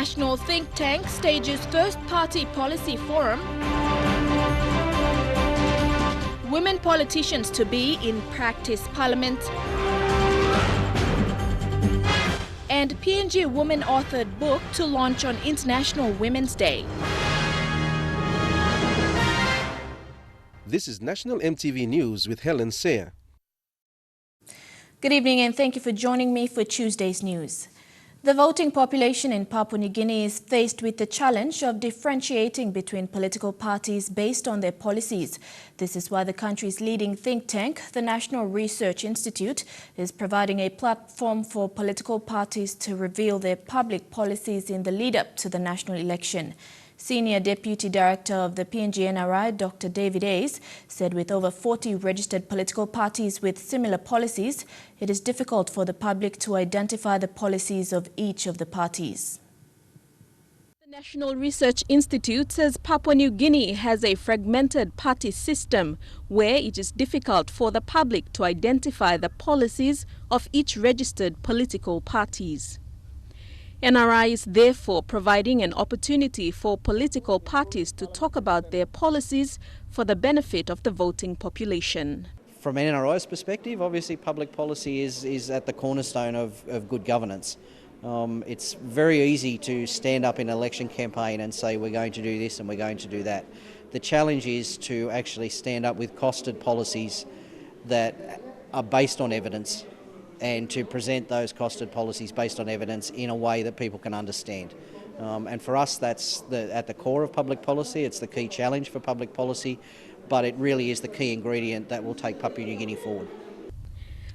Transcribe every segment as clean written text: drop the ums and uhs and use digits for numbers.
national think tank stages first party policy forum. Women politicians to be in practice parliament. And PNG Woman authored book to launch on International Women's Day. This is National EMTV News with Helen Sayer. Good evening and thank you for joining me for Tuesday's news. The voting population in Papua New Guinea is faced with the challenge of differentiating between political parties based on their policies. This is why the country's leading think tank, the National Research Institute, is providing a platform for political parties to reveal their public policies in the lead-up to the national election. Senior Deputy Director of the PNG NRI, Dr. David Hayes, said with over 40 registered political parties with similar policies, it is difficult for the public to identify the policies of each of the parties. The National Research Institute says Papua New Guinea has a fragmented party system where it is difficult for the public to identify the policies of each registered political parties. NRI is therefore providing an opportunity for political parties to talk about their policies for the benefit of the voting population. From an NRI's perspective, obviously public policy is at the cornerstone of good governance. It's very easy to stand up in an election campaign and say we're going to do this and we're going to do that. The challenge is to actually stand up with costed policies that are based on evidence, and to present those costed policies based on evidence in a way that people can understand. And for us, that's at the core of public policy. It's the key challenge for public policy, but it really is the key ingredient that will take Papua New Guinea forward.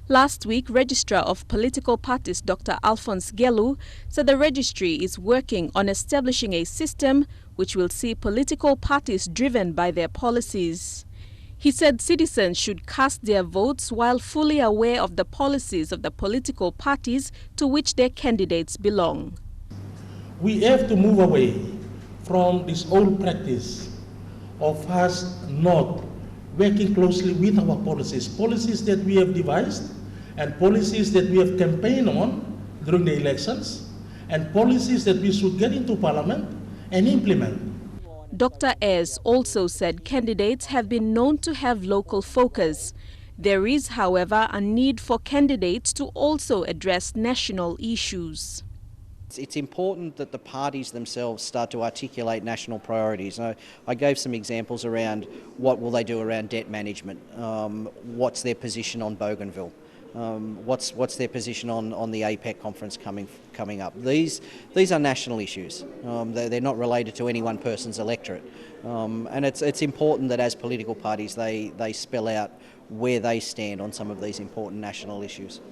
Last week, Registrar of Political Parties Dr. Alphonse Gelu said the registry is working on establishing a system which will see political parties driven by their policies. He said citizens should cast their votes while fully aware of the policies of the political parties to which their candidates belong. We have to move away from this old practice of us not working closely with our policies that we have devised and policies that we have campaigned on during the elections and policies that we should get into Parliament and implement. Dr. Ayres also said candidates have been known to have local focus. There is, however, a need for candidates to also address national issues. It's important that the parties themselves start to articulate national priorities. I gave some examples around what will they do around debt management, what's their position on Bougainville, what's their position on the APEC conference coming up. These are national issues. They're not related to any one person's electorate. And it's important that as political parties they spell out where they stand on some of these important national issues.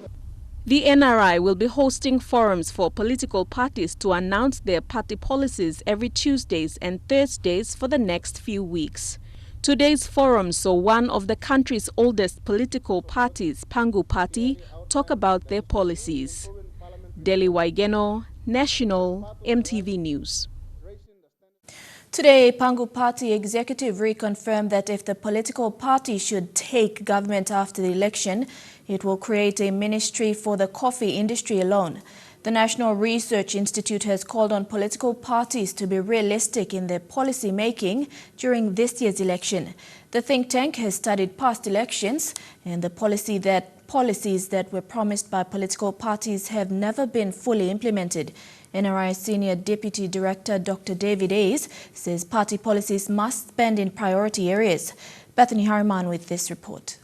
The NRI will be hosting forums for political parties to announce their party policies every Tuesdays and Thursdays for the next few weeks. Today's forum saw one of the country's oldest political parties, Pangu Party, talk about their policies. Deli Waigeno, National EMTV News. Today, Pangu Party executive reconfirmed that if the political party should take government after the election, it will create a ministry for the coffee industry alone. The National Research Institute has called on political parties to be realistic in their policy making during this year's election. The think tank has studied past elections and the policies that were promised by political parties have never been fully implemented. NRI Senior Deputy Director Dr. David Hayes says party policies must spend in priority areas. Bethany Harriman with this report.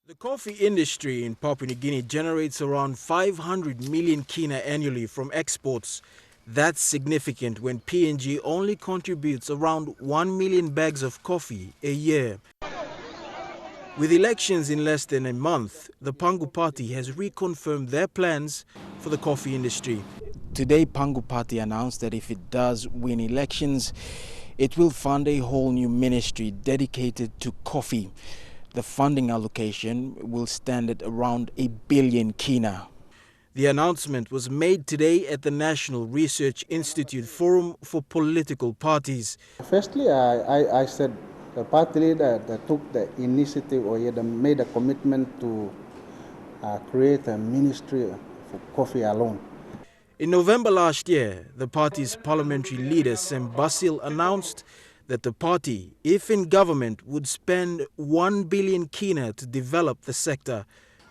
The coffee industry in Papua New Guinea generates around 500 million kina annually from exports. That's significant when PNG only contributes around 1 million bags of coffee a year. With elections in less than a month, the Pangu Party has reconfirmed their plans for the coffee industry. Today, Pangu Party announced that if it does win elections, it will fund a whole new ministry dedicated to coffee. The funding allocation will stand at around 1 billion kina. The announcement was made today at the National Research Institute Forum for Political Parties. Firstly, I said the party leader that took the initiative or made a commitment to create a ministry for coffee alone. In November last year, the party's parliamentary leader, Sam Basil, announced that the party, if in government, would spend 1 billion kina to develop the sector.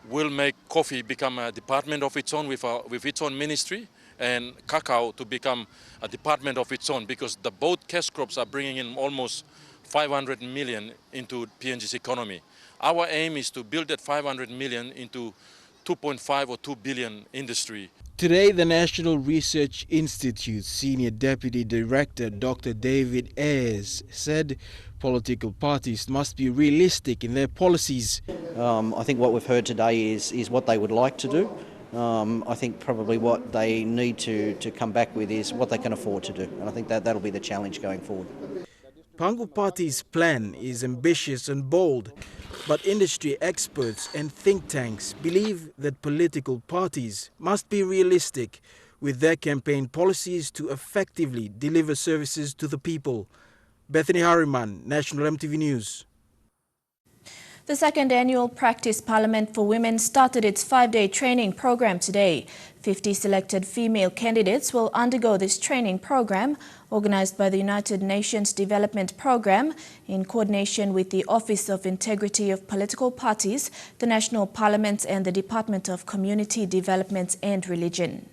We'll make coffee become a department of its own with its own ministry, and cacao to become a department of its own, because both cash crops are bringing in almost 500 million into PNG's economy. Our aim is to build that 500 million into 2.5 or 2 billion industry. Today, the National Research Institute's Senior Deputy Director, Dr. David Ayres, said political parties must be realistic in their policies. I think what we've heard today is what they would like to do. I think probably what they need to come back with is what they can afford to do. And I think that'll be the challenge going forward. Pangu Party's plan is ambitious and bold, but industry experts and think tanks believe that political parties must be realistic with their campaign policies to effectively deliver services to the people. Bethany Harriman, National EMTV News. The second annual Practice Parliament for Women started its 5-day training program today. 50 selected female candidates will undergo this training program, organized by the United Nations Development Programme in coordination with the Office of Integrity of Political Parties, the National Parliament and the Department of Community Development and Religion.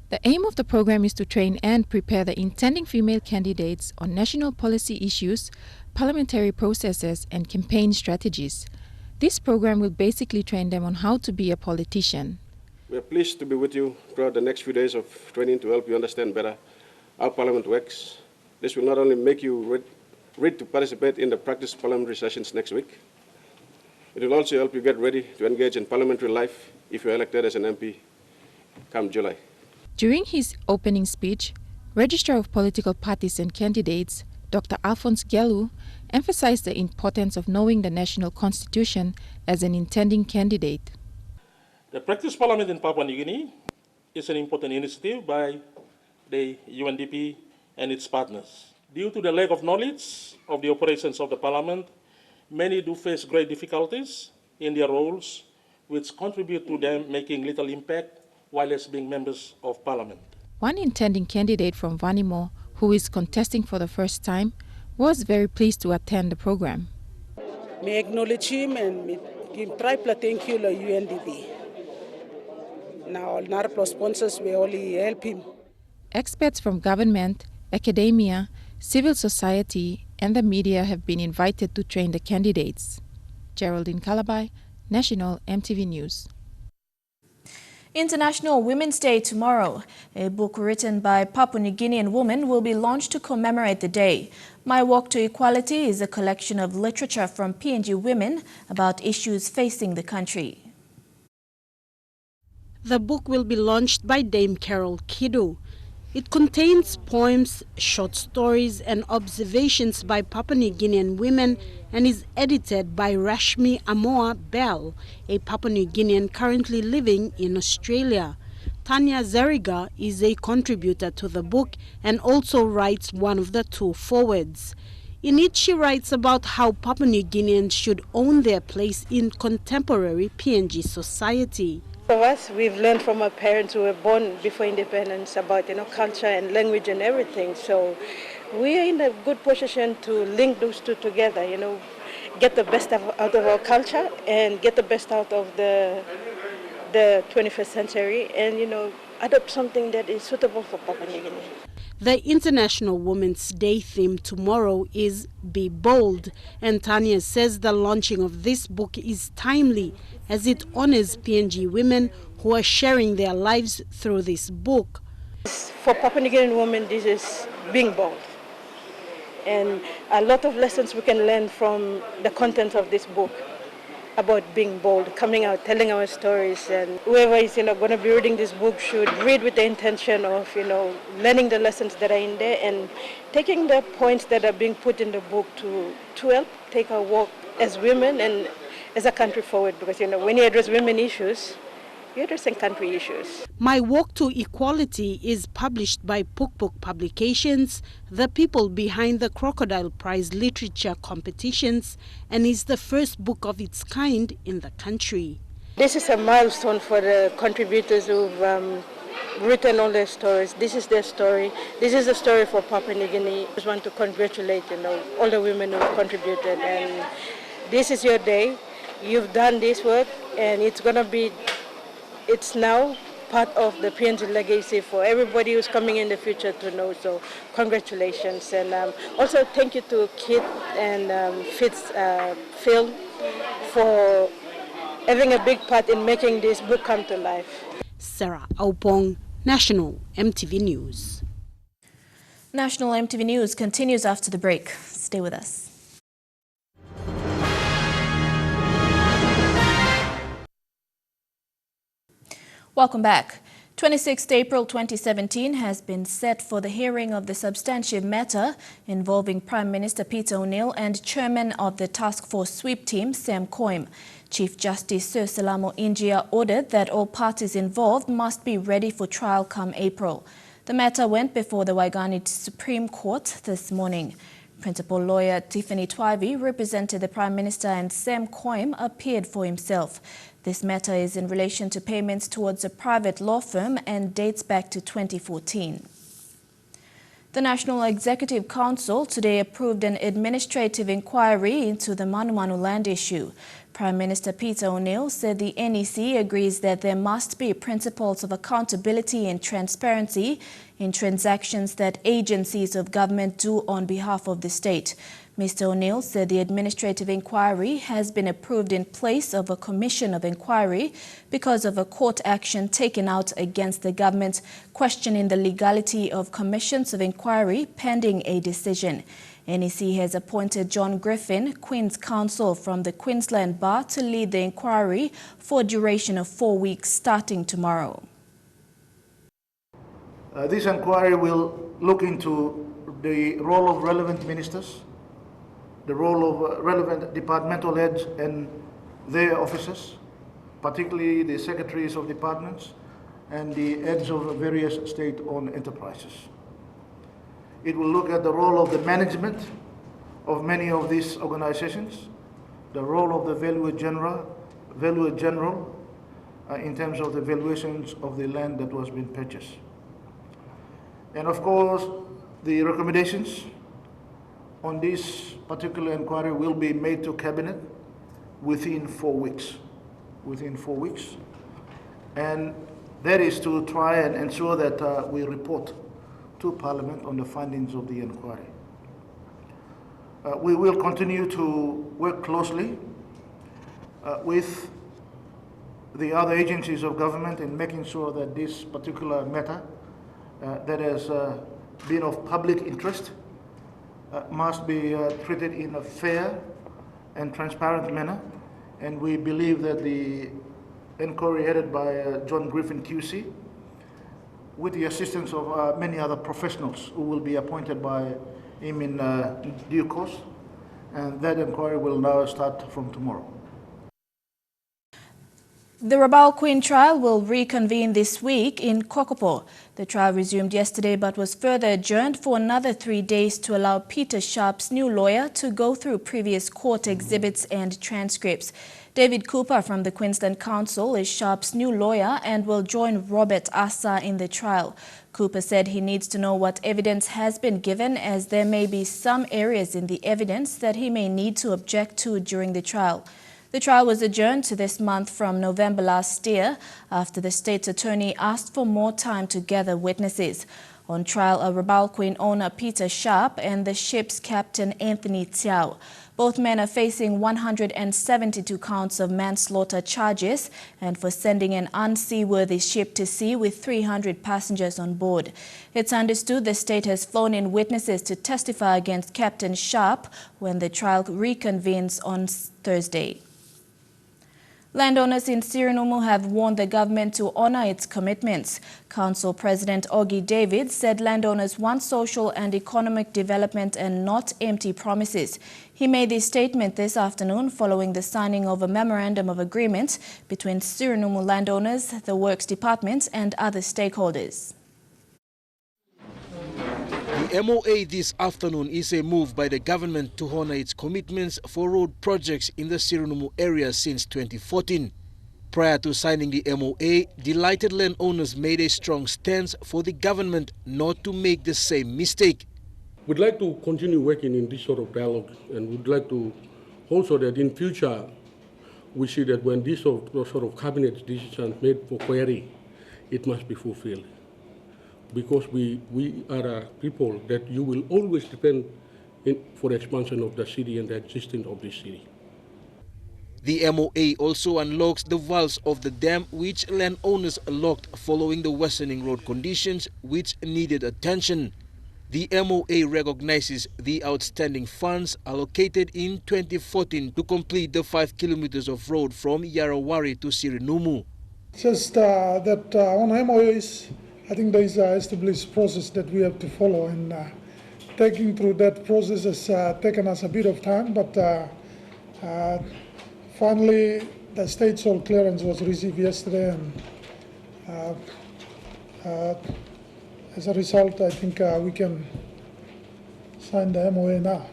The aim of the program is to train and prepare the intending female candidates on national policy issues, parliamentary processes and campaign strategies. This program will basically train them on how to be a politician. We are pleased to be with you throughout the next few days of training to help you understand better how Parliament works. This will not only make you ready to participate in the practice parliamentary sessions next week, it will also help you get ready to engage in parliamentary life if you are elected as an MP come July. During his opening speech, Registrar of Political Parties and Candidates, Dr. Alphonse Gelu, emphasized the importance of knowing the national constitution as an intending candidate. The Practice Parliament in Papua New Guinea is an important initiative by the UNDP and its partners. Due to the lack of knowledge of the operations of the Parliament, many do face great difficulties in their roles, which contribute to them making little impact while as being members of Parliament. One intending candidate from Vanimo, who is contesting for the first time, was very pleased to attend the program. Me acknowledge him and me give triple thank you to UNDP. Now, our sponsors will only help him. Experts from government, academia, civil society, and the media have been invited to train the candidates. Geraldine Calabai, National EMTV News. International Women's Day tomorrow. A book written by Papua New Guinean women will be launched to commemorate the day. My Walk to Equality is a collection of literature from PNG women about issues facing the country. The book will be launched by Dame Carol Kidu. It contains poems, short stories and observations by Papua New Guinean women and is edited by Rashmi Amoa Bell, a Papua New Guinean currently living in Australia. Tanya Zariga is a contributor to the book and also writes one of the two forewords. In it, she writes about how Papua New Guineans should own their place in contemporary PNG society. For us, we've learned from our parents who were born before independence about culture and language and everything. So we are in a good position to link those two together. Get the best out of our culture and get the best out of the 21st century, and adopt something that is suitable for Papua New Guinea. The International Women's Day theme tomorrow is Be Bold, and Tanya says the launching of this book is timely as it honors PNG women who are sharing their lives through this book. For Papua New Guinean women, this is being bold. And a lot of lessons we can learn from the content of this book about being bold, coming out, telling our stories. And whoever is going to be reading this book should read with the intention of learning the lessons that are in there and taking the points that are being put in the book to help take our work as women and as a country forward. Because when you address women issues, you're addressing country issues. My Walk to Equality is published by Pukpuk Publications, the people behind the Crocodile Prize literature competitions, and is the first book of its kind in the country. This is a milestone for the contributors who've written all their stories. This is their story. This is the story for Papua New Guinea. I just want to congratulate all the women who contributed, and this is your day. You've done this work, and it's now part of the PNG legacy for everybody who's coming in the future to know. So congratulations, and also thank you to Kit and Phil for having a big part in making this book come to life. Sarah Aupong, National EMTV News. National EMTV News continues after the break. Stay with us. Welcome back. 26th April 2017 has been set for the hearing of the substantive matter involving Prime Minister Peter O'Neill and Chairman of the Task Force Sweep Team, Sam Coim. Chief Justice Sir Salamo Injia ordered that all parties involved must be ready for trial come April. The matter went before the Waigani Supreme Court this morning. Principal lawyer Tiffany Twyvey represented the Prime Minister and Sam Coim appeared for himself. This matter is in relation to payments towards a private law firm and dates back to 2014. The National Executive Council today approved an administrative inquiry into the Manu Manu land issue. Prime Minister Peter O'Neill said the NEC agrees that there must be principles of accountability and transparency in transactions that agencies of government do on behalf of the state. Mr. O'Neill said the administrative inquiry has been approved in place of a commission of inquiry because of a court action taken out against the government questioning the legality of commissions of inquiry pending a decision. NEC has appointed John Griffin, Queen's Counsel from the Queensland Bar, to lead the inquiry for a duration of 4 weeks starting tomorrow. This inquiry will look into the role of relevant ministers, the role of relevant departmental heads and their officers, particularly the secretaries of departments and the heads of various state-owned enterprises. It will look at the role of the management of many of these organizations, the role of the valuer general in terms of the valuations of the land that was being purchased. And of course, the recommendations on this particular inquiry will be made to Cabinet within 4 weeks. And that is to try and ensure that we report to Parliament on the findings of the inquiry. We will continue to work closely with the other agencies of government in making sure that this particular matter that has been of public interest must be treated in a fair and transparent manner. And we believe that the inquiry headed by John Griffin QC, with the assistance of many other professionals who will be appointed by him in due course, and that inquiry will now start from tomorrow. The Rabaul Queen trial will reconvene this week in Kokopo. The trial resumed yesterday but was further adjourned for another 3 days to allow Peter Sharp's new lawyer to go through previous court exhibits and transcripts. David Cooper from the Queensland Council is Sharp's new lawyer and will join Robert Asa in the trial. Cooper said he needs to know what evidence has been given, as there may be some areas in the evidence that he may need to object to during the trial. The trial was adjourned to this month from November last year after the state's attorney asked for more time to gather witnesses. On trial are Rabaul Queen owner Peter Sharp and the ship's captain Anthony Tiao. Both men are facing 172 counts of manslaughter charges and for sending an unseaworthy ship to sea with 300 passengers on board. It's understood the state has flown in witnesses to testify against Captain Sharp when the trial reconvenes on Thursday. Landowners in Sirinumu have warned the government to honor its commitments. Council President Ogie David said landowners want social and economic development and not empty promises. He made this statement this afternoon following the signing of a memorandum of agreement between Sirinumu landowners, the Works Department and other stakeholders. The MOA this afternoon is a move by the government to honor its commitments for road projects in the Sirinumu area since 2014. Prior to signing the MOA, delighted landowners made a strong stance for the government not to make the same mistake. We'd like to continue working in this sort of dialogue, and we'd like to also that in future we see that when this sort of cabinet decisions made for query, it must be fulfilled. Because we are a people that you will always depend for the expansion of the city and the existence of this city. The MOA also unlocks the valves of the dam which landowners locked following the worsening road conditions which needed attention. The MOA recognizes the outstanding funds allocated in 2014 to complete the 5 kilometers of road from Yarawari to Sirinumu. Just that on MOAs, I think there is an established process that we have to follow, and taking through that process has taken us a bit of time, but finally the state sole clearance was received yesterday, and as a result, I think we can sign the MOA now.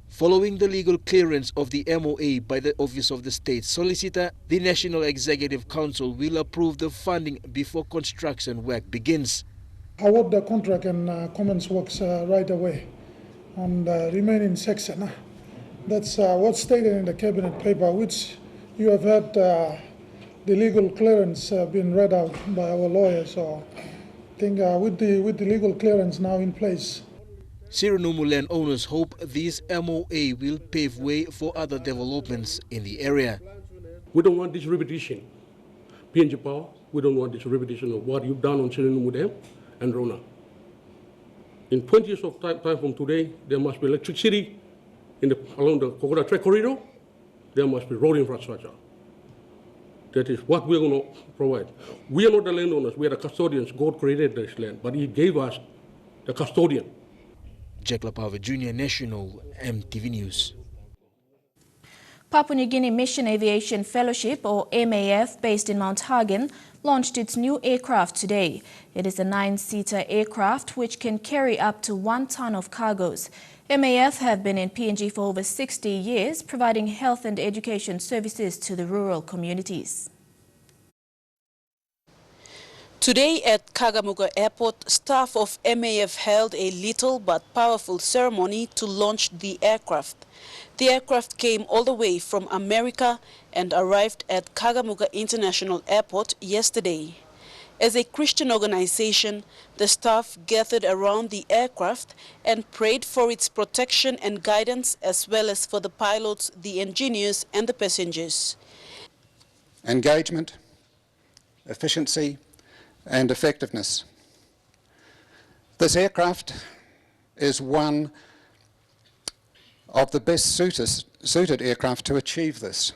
Following the legal clearance of the MOA by the Office of the State Solicitor, the National Executive Council will approve the funding before construction work begins. Award the contract and commence works right away on the remaining section. That's what's stated in the cabinet paper, which you have had the legal clearance being read out by our lawyers. So I think with the legal clearance now in place, Sirinumu landowners hope this MOA will pave way for other developments in the area. We don't want this repetition. PNG Power, we don't want this repetition of what you've done on Sirinumu Dam and Rona. In 20 years of time from today, there must be electricity along the Kokoda Trek Corridor. There must be road infrastructure. That is what we're going to provide. We are not the landowners, we are the custodians. God created this land, but He gave us the custodian. Jack Lapava Jr., National EMTV News. Papua New Guinea Mission Aviation Fellowship, or MAF, based in Mount Hagen, launched its new aircraft today. It is a 9-seater aircraft which can carry up to 1 ton of cargoes. MAF have been in PNG for over 60 years, providing health and education services to the rural communities. Today at Kagamuga Airport, staff of MAF held a little but powerful ceremony to launch the aircraft. The aircraft came all the way from America and arrived at Kagamuga International Airport yesterday. As a Christian organization, the staff gathered around the aircraft and prayed for its protection and guidance, as well as for the pilots, the engineers and the passengers. Engagement, efficiency and effectiveness. This aircraft is one of the best suited aircraft to achieve this.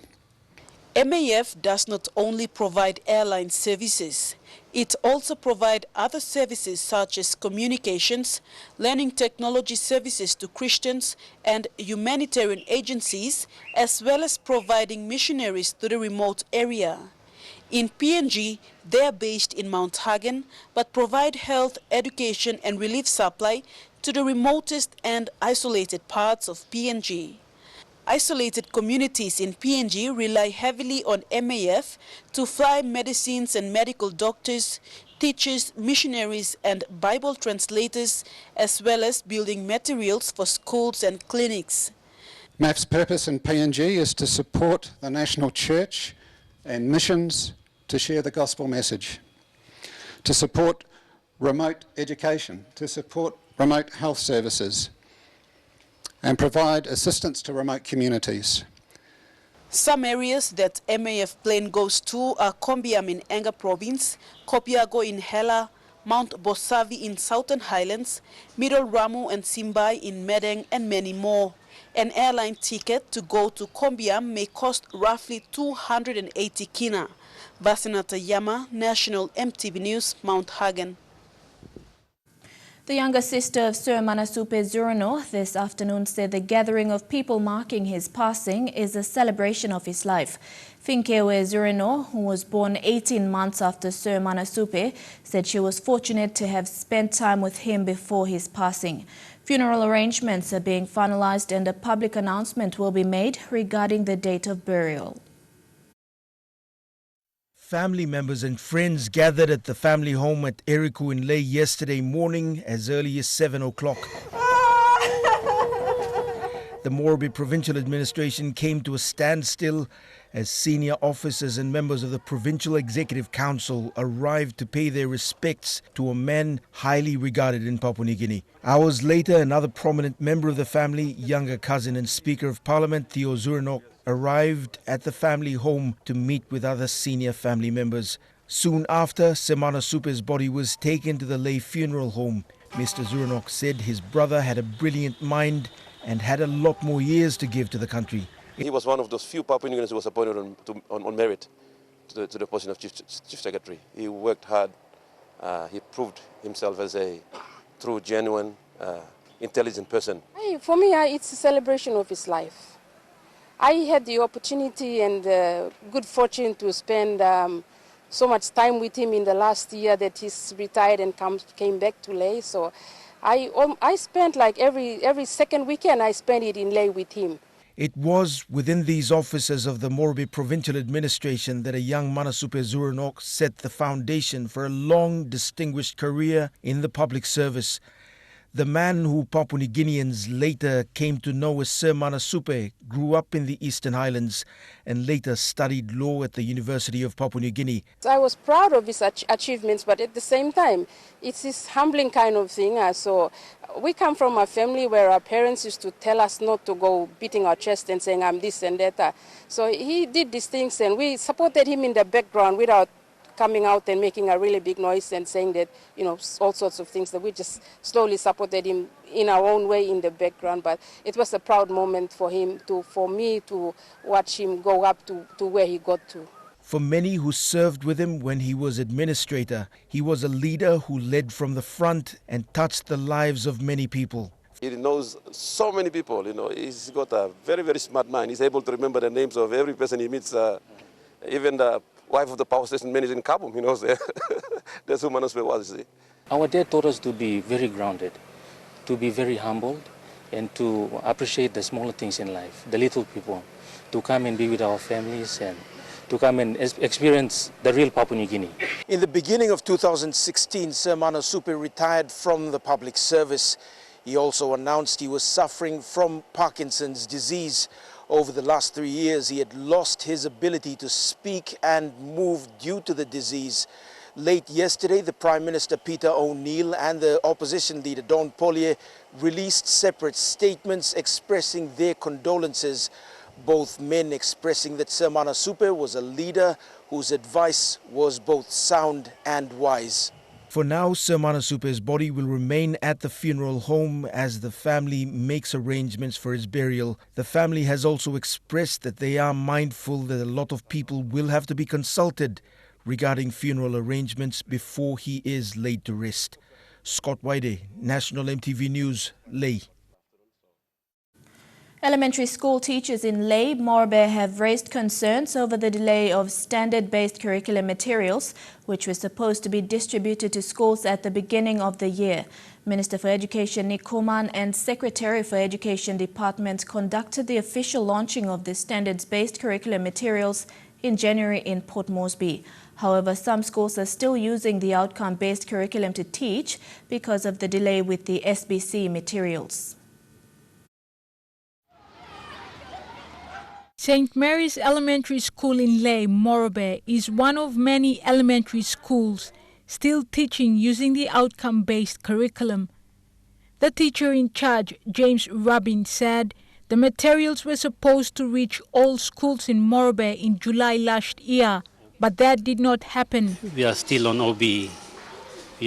MAF does not only provide airline services, it also provides other services such as communications, learning technology services to Christians and humanitarian agencies, as well as providing missionaries to the remote area. In PNG, they are based in Mount Hagen, but provide health, education and relief supply to the remotest and isolated parts of PNG. Isolated communities in PNG rely heavily on MAF to fly medicines and medical doctors, teachers, missionaries and Bible translators, as well as building materials for schools and clinics. MAF's purpose in PNG is to support the national church and missions, to share the gospel message, to support remote education, to support remote health services, and provide assistance to remote communities. Some areas that MAF plane goes to are Kombiam in Enga Province, Kopiago in Hela, Mount Bosavi in Southern Highlands, Middle Ramu and Simbai in Medeng, and many more. An airline ticket to go to Kombiam may cost roughly 280 kina. Basinata Yama, National EMTV News, Mount Hagen. The younger sister of Sir Manasupe Zurino this afternoon said the gathering of people marking his passing is a celebration of his life. Finkewe Zurino, who was born 18 months after Sir Manasupe, said she was fortunate to have spent time with him before his passing. Funeral arrangements are being finalized and a public announcement will be made regarding the date of burial. Family members and friends gathered at the family home at Eriku in Ley yesterday morning as early as 7 o'clock. The Morobe Provincial Administration came to a standstill as senior officers and members of the Provincial Executive Council arrived to pay their respects to a man highly regarded in Papua New Guinea. Hours later, another prominent member of the family, younger cousin and Speaker of Parliament Theo Zuranok, arrived at the family home to meet with other senior family members. Soon after, Semana Supe's body was taken to the Ley funeral home. Mr. Zuranok said his brother had a brilliant mind and had a lot more years to give to the country. He was one of those few Papua New Guineans who was appointed on merit to the position of Chief Secretary. He worked hard. He proved himself as a true, genuine, intelligent person. For me, it's a celebration of his life. I had the opportunity and good fortune to spend so much time with him in the last year that he's retired and came back to Ley. So I spent like every second weekend I spent it in Ley with him. It was within these offices of the Morobe Provincial Administration that a young Manasupe Zuranok set the foundation for a long, distinguished career in the public service. The man who Papua New Guineans later came to know as Sir Manasupe grew up in the Eastern Highlands and later studied law at the University of Papua New Guinea. I was proud of his achievements, but at the same time, it's this humbling kind of thing. So we come from a family where our parents used to tell us not to go beating our chest and saying, I'm this and that. So he did these things and we supported him in the background without coming out and making a really big noise and saying that, all sorts of things, that we just slowly supported him in our own way in the background. But it was a proud moment for me to watch him go up to where he got to. For many who served with him when he was administrator, he was a leader who led from the front and touched the lives of many people. He knows so many people, he's got a very, very smart mind. He's able to remember the names of every person he meets, even the wife of the power station manager in Kabum, he knows that. That's who Manasupe was, you see. Our dad taught us to be very grounded, to be very humbled, and to appreciate the smaller things in life, the little people, to come and be with our families and to come and experience the real Papua New Guinea. In the beginning of 2016, Sir Manasupe retired from the public service. He also announced he was suffering from Parkinson's disease. Over the last 3 years, he had lost his ability to speak and move due to the disease. Late yesterday, the Prime Minister Peter O'Neill and the opposition leader Don Pollier released separate statements expressing their condolences. Both men expressing that Sir Manasupe was a leader whose advice was both sound and wise. For now, Sir Manasupe's body will remain at the funeral home as the family makes arrangements for his burial. The family has also expressed that they are mindful that a lot of people will have to be consulted regarding funeral arrangements before he is laid to rest. Scott Waide, National EMTV News, Ley. Elementary school teachers in Ley, Morobe have raised concerns over the delay of standard-based curriculum materials, which were supposed to be distributed to schools at the beginning of the year. Minister for Education Nick Kuman and Secretary for Education Department conducted the official launching of the standards-based curriculum materials in January in Port Moresby. However, some schools are still using the outcome-based curriculum to teach because of the delay with the SBC materials. St. Mary's Elementary School in Ley, Morobe, is one of many elementary schools still teaching using the outcome-based curriculum. The teacher in charge, James Rubin, said the materials were supposed to reach all schools in Morobe in July last year, but that did not happen. We are still on OB. We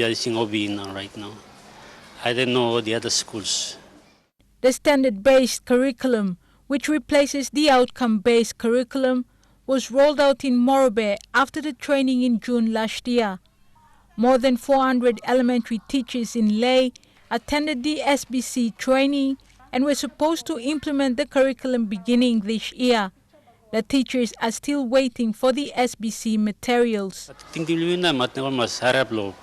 are using OB now, right now. I don't know the other schools. The standard-based curriculum, which replaces the outcome-based curriculum, was rolled out in Morobe after the training in June last year. More than 400 elementary teachers in Ley attended the SBC training and were supposed to implement the curriculum beginning this year. The teachers are still waiting for the SBC materials. SBC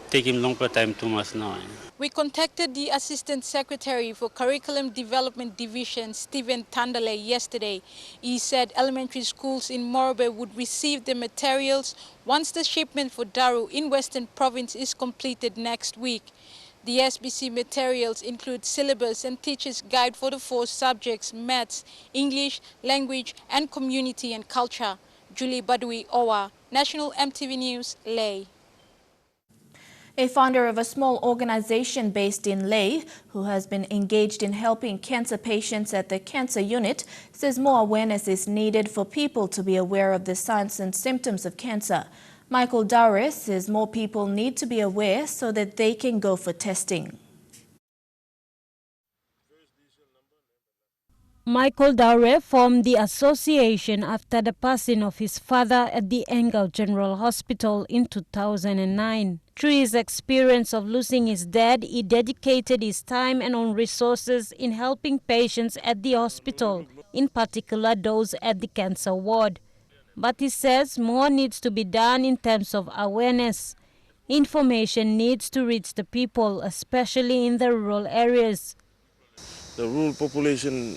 taking longer time, 2 months now. We contacted the Assistant Secretary for Curriculum Development Division, Stephen Tandale, yesterday. He said elementary schools in Morobe would receive the materials once the shipment for Daru in Western Province is completed next week. The SBC materials include syllabus and teacher's guide for the 4 subjects: maths, English, language, and community and culture. Julie Badui Owa, National EMTV News, Leh. A founder of a small organization based in Leh, who has been engaged in helping cancer patients at the cancer unit, says more awareness is needed for people to be aware of the signs and symptoms of cancer. Michael Dowry says more people need to be aware so that they can go for testing. Michael Dowry formed the association after the passing of his father at the Engel General Hospital in 2009. Through his experience of losing his dad, he dedicated his time and own resources in helping patients at the hospital, in particular those at the cancer ward. But he says more needs to be done in terms of awareness. Information needs to reach the people, especially in the rural areas. The rural population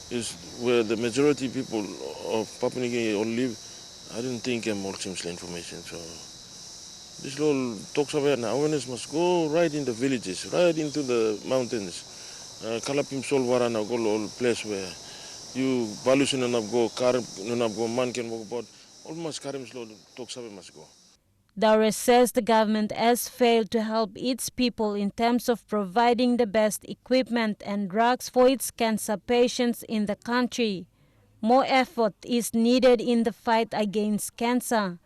is where the majority people of Papua New Guinea all live. I don't think more seems information. So this all talks about awareness must go right in the villages, right into the mountains. Kalapim Solvarana go all place where you valuation and go karim go man can walk about almost karim slow talks about must go. Dowry says the government has failed to help its people in terms of providing the best equipment and drugs for its cancer patients in the country. More effort is needed in the fight against cancer.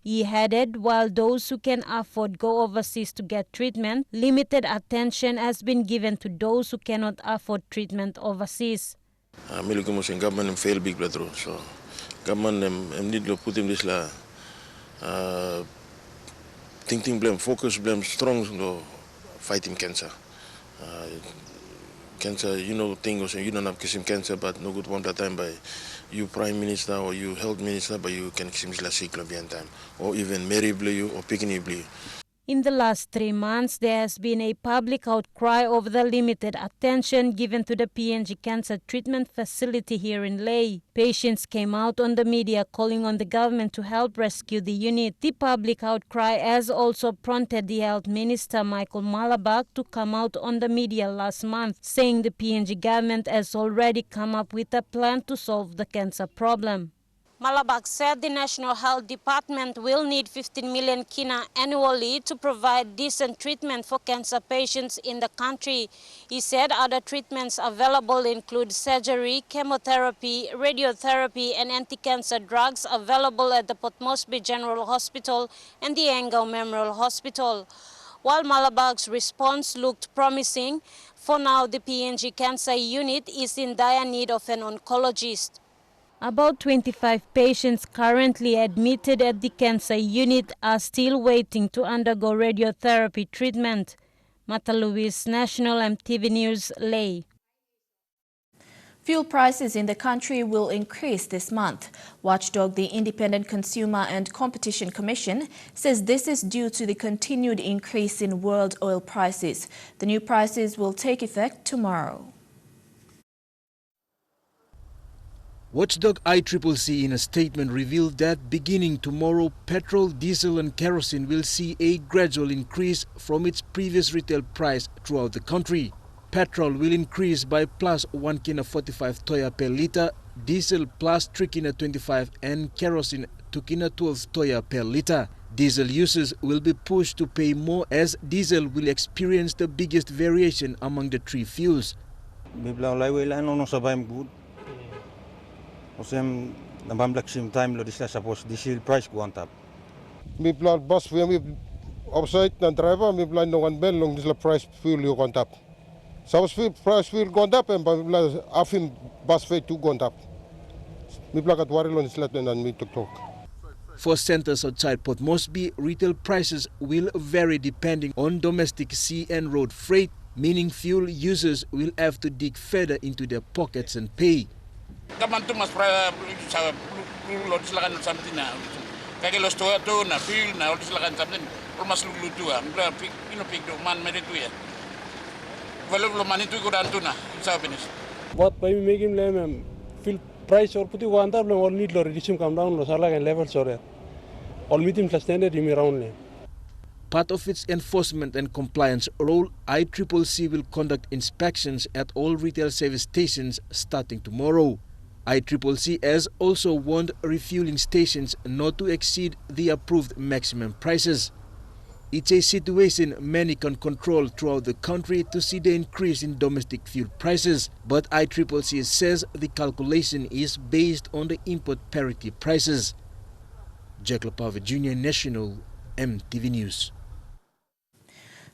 He added, while those who can afford go overseas to get treatment, limited attention has been given to those who cannot afford treatment overseas. Government fail big brother, so government need to put in this thinking blame, focus blame, strong no fighting cancer. Cancer, you know, things you don't have kissing cancer, but no good one that time by you prime minister or you health minister, but you can kiss la sick time, or even marry blue or picking blue. In the last 3 months, there has been a public outcry over the limited attention given to the PNG Cancer Treatment Facility here in Leh. Patients came out on the media calling on the government to help rescue the unit. The public outcry has also prompted the Health Minister, Michael Malabak, to come out on the media last month, saying the PNG government has already come up with a plan to solve the cancer problem. Malabak said the National Health Department will need 15 million kina annually to provide decent treatment for cancer patients in the country. He said other treatments available include surgery, chemotherapy, radiotherapy, and anti-cancer drugs available at the Port Moresby General Hospital and the Engel Memorial Hospital. While Malabak's response looked promising, for now the PNG Cancer Unit is in dire need of an oncologist. About 25 patients currently admitted at the cancer unit are still waiting to undergo radiotherapy treatment. Mata Luis, National EMTV News, Leh. Fuel prices in the country will increase this month. Watchdog, the Independent Consumer and Competition Commission, says this is due to the continued increase in world oil prices. The new prices will take effect tomorrow. Watchdog ICCC in a statement revealed that beginning tomorrow, petrol, diesel and kerosene will see a gradual increase from its previous retail price throughout the country. Petrol will increase by plus 1 kina 45 toya per litre, diesel plus 3 kina 25 and kerosene 2 kina 12 toya per litre. Diesel users will be pushed to pay more as diesel will experience the biggest variation among the 3 fuels. Time suppose diesel price go on top. Mi plan bus we outside and driver mi plan no one bell long this price fuel you on top. So price fuel go on top and afin bus fare to go on top. Mi plan at worry on this and me to talk. For centers outside Port Moresby, retail prices will vary depending on domestic sea and road freight, meaning fuel users will have to dig further into their pockets and pay. Kaman tu mas sa lulod silakan something na kaya los to na feel na silakan something or mas lulutua pino pigdo man mere tu ya Belum manitu ko dan tuna sa binis. What by making them feel price or puti one tab or need lo reduce come down lo sala level sore. All meeting standard in around. Part of its enforcement and compliance role, ICCC will conduct inspections at all retail service stations starting tomorrow. ICCC has also warned refueling stations not to exceed the approved maximum prices. It's a situation many can control throughout the country to see the increase in domestic fuel prices, but ICCC says the calculation is based on the import parity prices. Jack Lapava Jr. National EMTV News.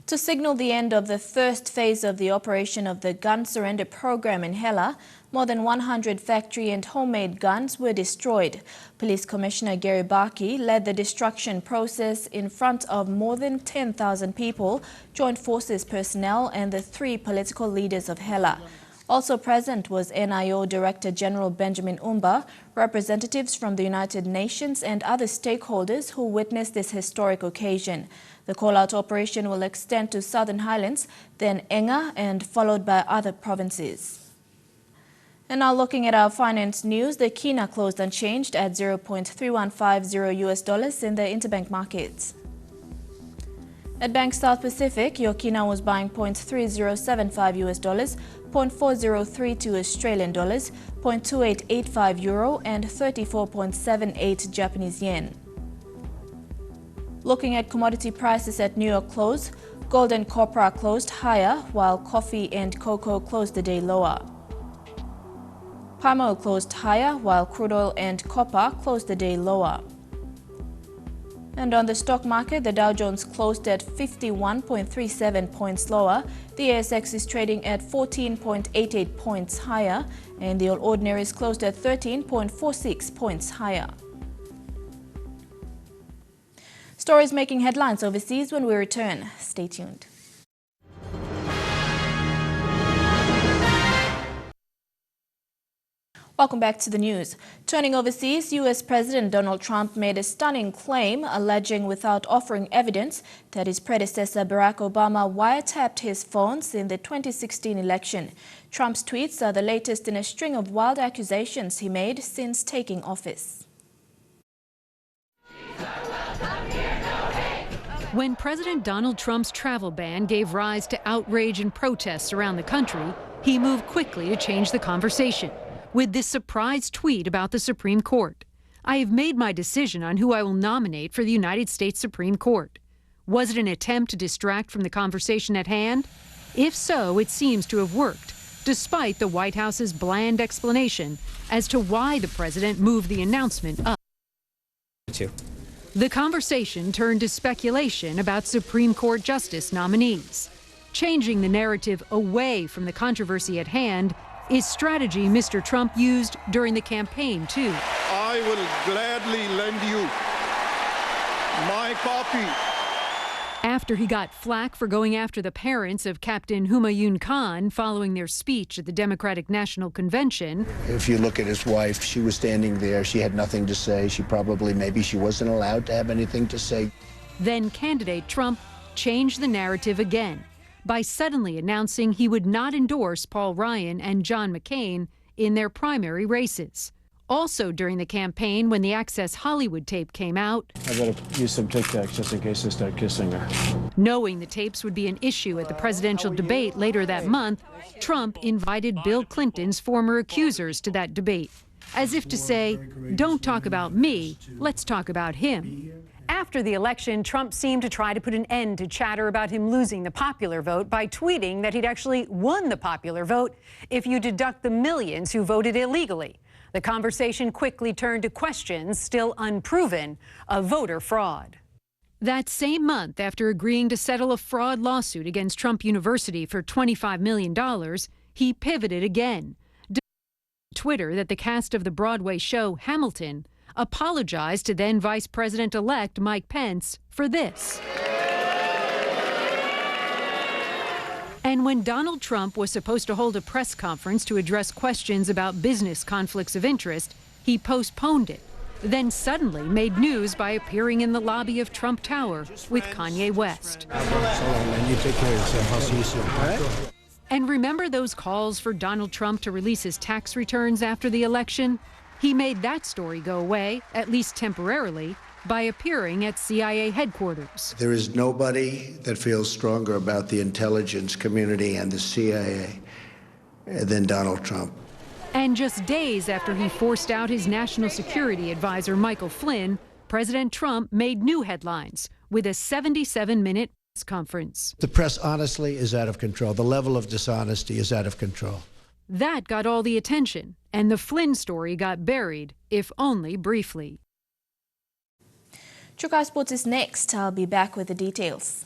To signal the end of the first phase of the operation of the gun surrender program in Hela, more than 100 factory and homemade guns were destroyed. Police Commissioner Gary Barkey led the destruction process in front of more than 10,000 people, joint forces personnel and the 3 political leaders of Hela. Also present was NIO Director General Benjamin Umba, representatives from the United Nations and other stakeholders who witnessed this historic occasion. The call-out operation will extend to Southern Highlands, then Enga, and followed by other provinces. And now looking at our finance news, the Kina closed unchanged at $0.3150 in the interbank markets. At Bank South Pacific, your Kina was buying $0.3075, $0.4032 Australian dollars, $0.2885 euro, and 34.78 Japanese yen. Looking at commodity prices at New York close, gold and copper closed higher, while coffee and cocoa closed the day lower. Palm oil closed higher, while crude oil and copper closed the day lower. And on the stock market, the Dow Jones closed at 51.37 points lower. The ASX is trading at 14.88 points higher, and the All Ordinaries closed at 13.46 points higher. Stories making headlines overseas when we return. Stay tuned. Welcome back to the news. Turning overseas, U.S. President Donald Trump made a stunning claim, alleging without offering evidence that his predecessor Barack Obama wiretapped his phones in the 2016 election. Trump's tweets are the latest in a string of wild accusations he made since taking office. When President Donald Trump's travel ban gave rise to outrage and protests around the country, he moved quickly to change the conversation with this surprise tweet about the Supreme Court. "I have made my decision on who I will nominate for the United States Supreme Court." Was it an attempt to distract from the conversation at hand? If so, it seems to have worked, despite the White House's bland explanation as to why the president moved the announcement up. The conversation turned to speculation about Supreme Court justice nominees. Changing the narrative away from the controversy at hand is strategy Mr. Trump used during the campaign, too. I will gladly lend you my copy. After he got flack for going after the parents of Captain Humayun Khan following their speech at the Democratic National Convention. If you look at his wife, she was standing there. She had nothing to say. Maybe she wasn't allowed to have anything to say. Then candidate Trump changed the narrative again by suddenly announcing he would not endorse Paul Ryan and John McCain in their primary races. Also during the campaign, when the Access Hollywood tape came out, I better use some Tic Tacs just in case I start kissing her. Knowing the tapes would be an issue at the presidential debate later that month, Trump invited Bill Clinton's former accusers to that debate, as if to say, "Don't talk about me, let's talk about him." After the election, Trump seemed to try to put an end to chatter about him losing the popular vote by tweeting that he'd actually won the popular vote if you deduct the millions who voted illegally. The conversation quickly turned to questions, still unproven, of voter fraud. That same month, after agreeing to settle a fraud lawsuit against Trump University for $25 million, he pivoted again. Twitter that the cast of the Broadway show Hamilton apologized to then Vice President-elect Mike Pence for this. And when Donald Trump was supposed to hold a press conference to address questions about business conflicts of interest, he postponed it, then suddenly made news by appearing in the lobby of Trump Tower with Kanye West. And you take care of yourself. I'll see you soon. All right? And remember those calls for Donald Trump to release his tax returns after the election? He made that story go away, at least temporarily, by appearing at CIA headquarters. There is nobody that feels stronger about the intelligence community and the CIA than Donald Trump. And just days after he forced out his national security advisor, Michael Flynn, President Trump made new headlines with a 77-minute press conference. The press, honestly, is out of control. The level of dishonesty is out of control. That got all the attention, and the Flynn story got buried, if only briefly. Chukai Sports is next. I'll be back with the details.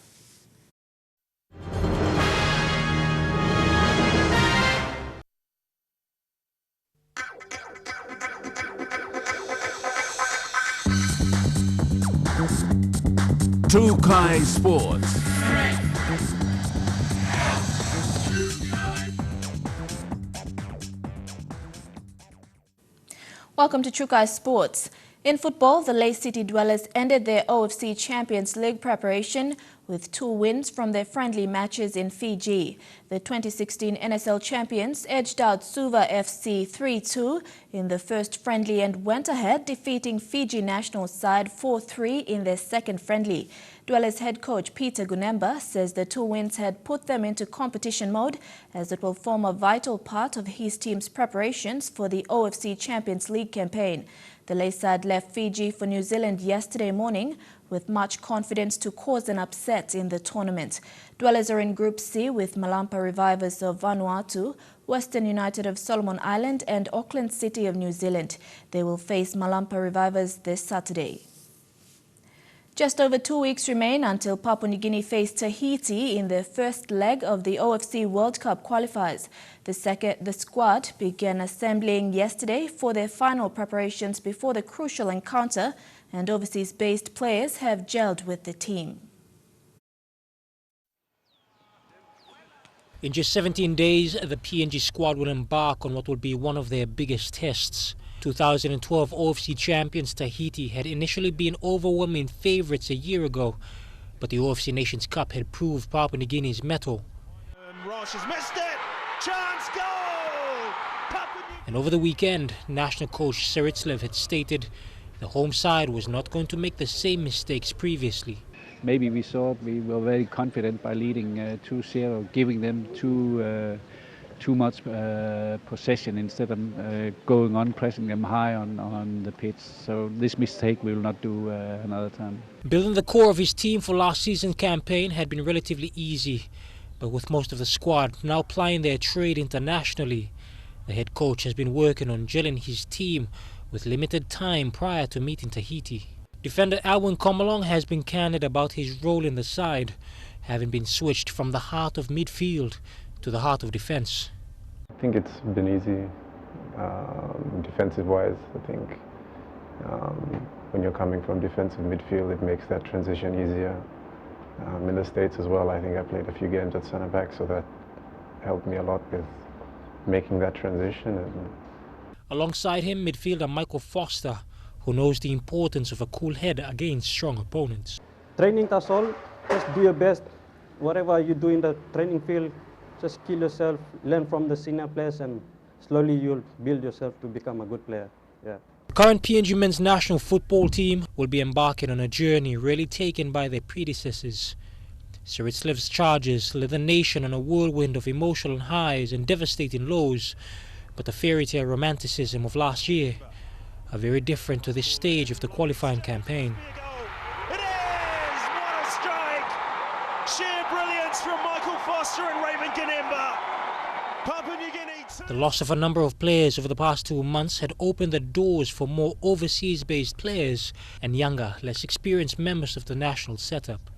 Chukai Sports. Welcome to Chukai Sports. In football, the Lae City Dwellers ended their OFC Champions League preparation with 2 wins from their friendly matches in Fiji. The 2016 NSL champions edged out Suva FC 3-2 in the first friendly and went ahead, defeating Fiji national side 4-3 in their second friendly. Dwellers head coach Peter Gunemba says the 2 wins had put them into competition mode, as it will form a vital part of his team's preparations for the OFC Champions League campaign. The Lae side left Fiji for New Zealand yesterday morning with much confidence to cause an upset in the tournament. Dwellers are in Group C with Malampa Revivers of Vanuatu, Western United of Solomon Island and Auckland City of New Zealand. They will face Malampa Revivers this Saturday. Just over 2 weeks remain until Papua New Guinea face Tahiti in their first leg of the OFC World Cup qualifiers. The squad began assembling yesterday for their final preparations before the crucial encounter, and overseas-based players have gelled with the team. In just 17 days, the PNG squad will embark on what will be one of their biggest tests. 2012 OFC champions Tahiti had initially been overwhelming favourites a year ago, but the OFC Nations Cup had proved Papua New Guinea's mettle. Ross has missed it! Chance, goal! And over the weekend, national coach Siritzlev had stated the home side was not going to make the same mistakes previously. Maybe we were very confident by leading 2-0, giving them too much possession instead of going on, pressing them high on the pitch. So this mistake we will not do another time. Building the core of his team for last season's campaign had been relatively easy, but with most of the squad now plying their trade internationally, the head coach has been working on gelling his team with limited time prior to meeting Tahiti. Defender Alwyn Comalong has been candid about his role in the side, having been switched from the heart of midfield to the heart of defence. I think it's been easy defensive-wise. I think when you're coming from defensive midfield, it makes that transition easier. In the States as well, I think I played a few games at centre back, so that helped me a lot with making that transition. Alongside him, midfielder Michael Foster, who knows the importance of a cool head against strong opponents. Training, that's all. Just do your best. Whatever you do in the training field, just kill yourself, learn from the senior players, and slowly you'll build yourself to become a good player. Yeah. The current PNG men's national football team will be embarking on a journey rarely taken by their predecessors. Siritzlev's charges led the nation on a whirlwind of emotional highs and devastating lows, but the fairy tale romanticism of last year are very different to this stage of the qualifying campaign. It is! What a strike! Sheer brilliance from Michael Foster and Raymond Gunemba. Papua New Guinea. The loss of a number of players over the past 2 months had opened the doors for more overseas-based players and younger, less experienced members of the national setup.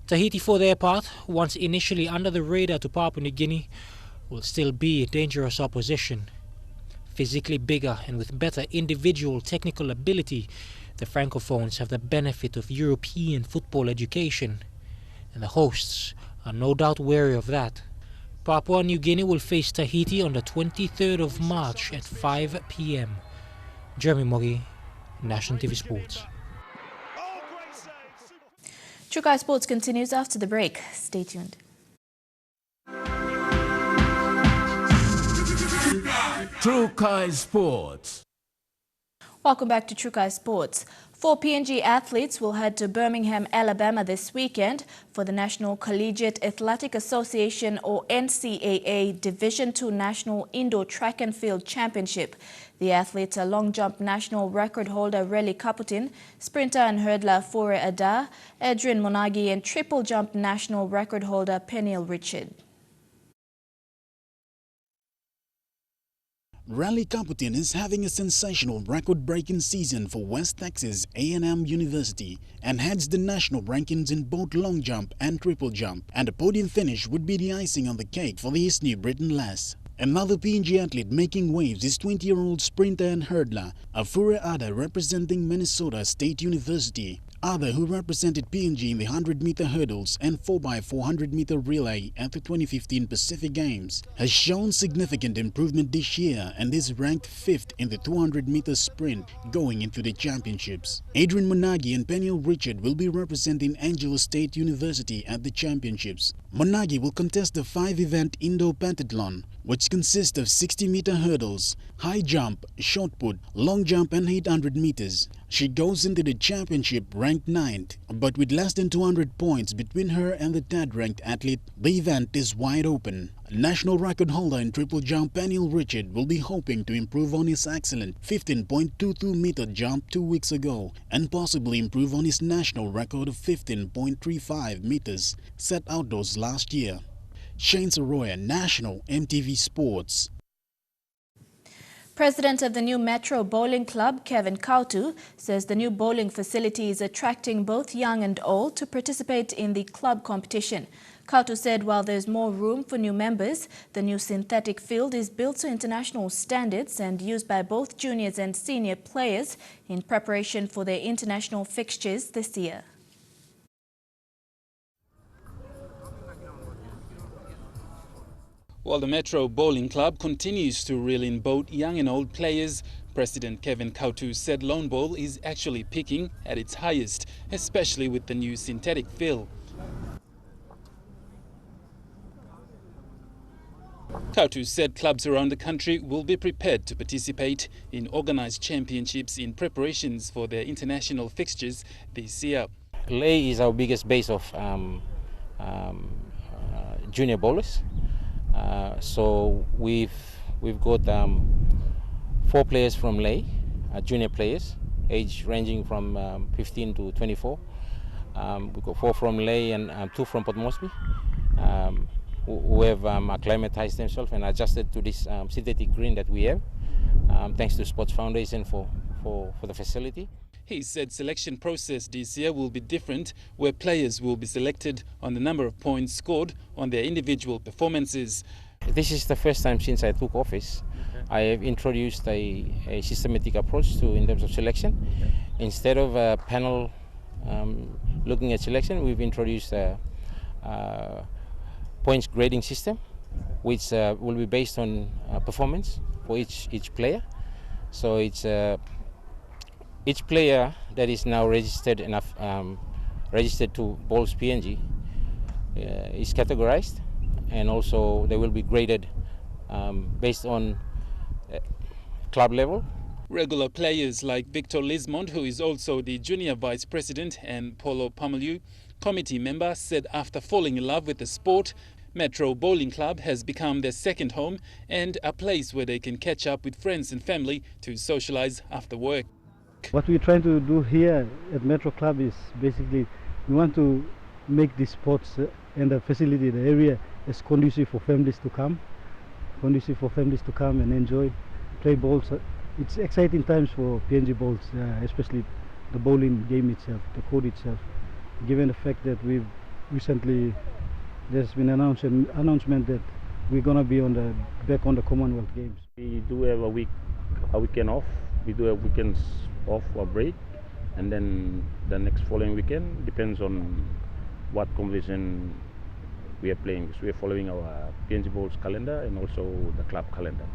Tahiti, for their part, once initially under the radar to Papua New Guinea, will still be dangerous opposition. Physically bigger and with better individual technical ability, the Francophones have the benefit of European football education, and the hosts are no doubt wary of that. Papua New Guinea will face Tahiti on the 23rd of March at 5 p.m. Jeremy Moggy, National TV Sports. Chukai Sports continues after the break. Stay tuned. Trukai Sports. Welcome back to Trukai Sports. 4 PNG athletes will head to Birmingham, Alabama this weekend for the National Collegiate Athletic Association or NCAA Division II National Indoor Track and Field Championship. The athletes are long jump national record holder Reli Kaputin, sprinter and hurdler Fore Ada, Adrian Monagi and triple jump national record holder Peniel Richard. Reli Kaputin is having a sensational record-breaking season for West Texas A&M University and heads the national rankings in both long jump and triple jump, and a podium finish would be the icing on the cake for the East New Britain lass. Another PNG athlete making waves is 20-year-old sprinter and hurdler Fore Ada representing Minnesota State University. Ada, who represented PNG in the 100-meter hurdles and 4x400-meter relay at the 2015 Pacific Games, has shown significant improvement this year and is ranked 5th in the 200-meter sprint going into the championships. Adrian Monagi and Peniel Richard will be representing Angelo State University at the championships. Monagi will contest the 5-event indoor pentathlon, which consists of 60-meter hurdles, high jump, shot put, long jump and 800 meters. She goes into the championship ranked 9th, but with less than 200 points between her and the third-ranked athlete, the event is wide open. National record holder in triple jump Peniel Richard will be hoping to improve on his excellent 15.22-meter jump 2 weeks ago and possibly improve on his national record of 15.35 meters set outdoors last year. Shane Soroya, National EMTV Sports. President of the new Metro Bowling Club, Kevin Kautu, says the new bowling facility is attracting both young and old to participate in the club competition. Kautu said while there's more room for new members, the new synthetic field is built to international standards and used by both juniors and senior players in preparation for their international fixtures this year. While the Metro Bowling Club continues to reel in both young and old players, President Kevin Kautu said lone bowl is actually peaking at its highest, especially with the new synthetic field. Kautu said clubs around the country will be prepared to participate in organized championships in preparations for their international fixtures this year. Lay is our biggest base of junior bowlers. So we've got 4 players from Lay, junior players, age ranging from 15 to 24. We've got 4 from Lay and 2 from Port Moresby, who have acclimatized themselves and adjusted to this synthetic green that we have, thanks to Sports Foundation for the facility. He said selection process this year will be different, where players will be selected on the number of points scored on their individual performances. This is the first time since I took office. I have introduced a systematic approach in terms of selection. Instead of a panel looking at selection, we've introduced a points grading system, which will be based on performance for each player. So it's each player that is now registered to Bowls PNG is categorized, and also they will be graded based on club level. Regular players like Victor Lismond, who is also the junior vice president, and Polo Pamalu, committee member, said after falling in love with the sport, Metro Bowling Club has become their second home and a place where they can catch up with friends and family to socialize after work. What we're trying to do here at Metro Club is basically we want to make the sports and the facility, the area, as conducive for families to come, and enjoy, play bowls. It's exciting times for PNG Bowls, especially the bowling game itself, the code itself. Given the fact that we've recently, there's been an announcement that we're going to be back on the Commonwealth Games. We do have a weekend off. We do have weekends off or break, and then the next following weekend depends on what competition we are playing. So we are following our PNG Bowls calendar and also the club calendar.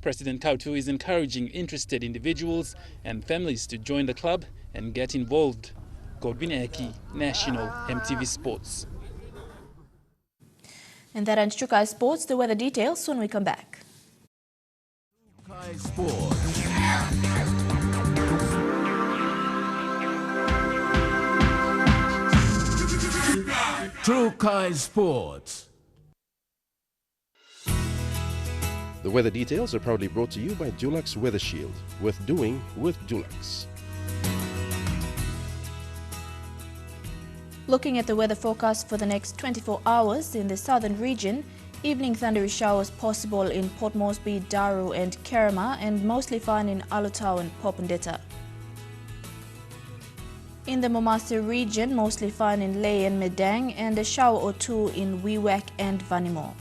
President Kautu is encouraging interested individuals and families to join the club and get involved. Godwin Eki, National EMTV Sports. And that ends Trukai Sports. The weather details when we come back. Sports. True Kai Sports. The weather details are proudly brought to you by Dulux Weather Shield. Worth doing with Dulux. Looking at the weather forecast for the next 24 hours in the southern region, evening thundery showers possible in Port Moresby, Daru and Kerema, and mostly fine in Alutau and Popondetta. In the Momasi region, mostly fine in Lae and Medang, and a shower or two in Wewak and Vanimo.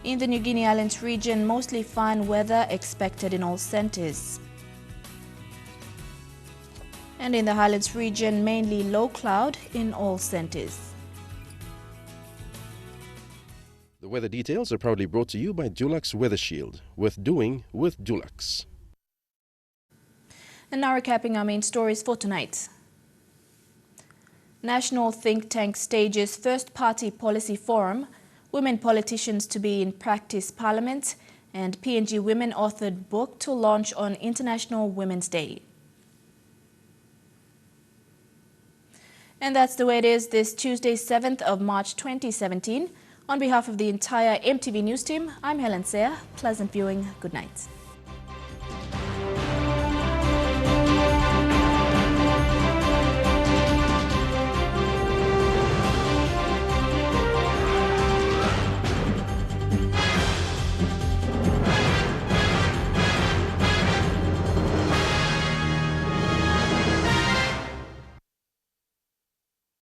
In the New Guinea Islands region, mostly fine weather expected in all centres. And in the Highlands region, mainly low cloud in all centres. The weather details are proudly brought to you by Dulux Weather Shield. Worth doing with Dulux. And now recapping our main stories for tonight. National think tank stages first party policy forum, women politicians to be in practice parliament, and PNG Women authored book to launch on International Women's Day. And that's the way it is this Tuesday, 7th of March 2017. On behalf of the entire EMTV News team, I'm Helen Seah. Pleasant viewing. Good night.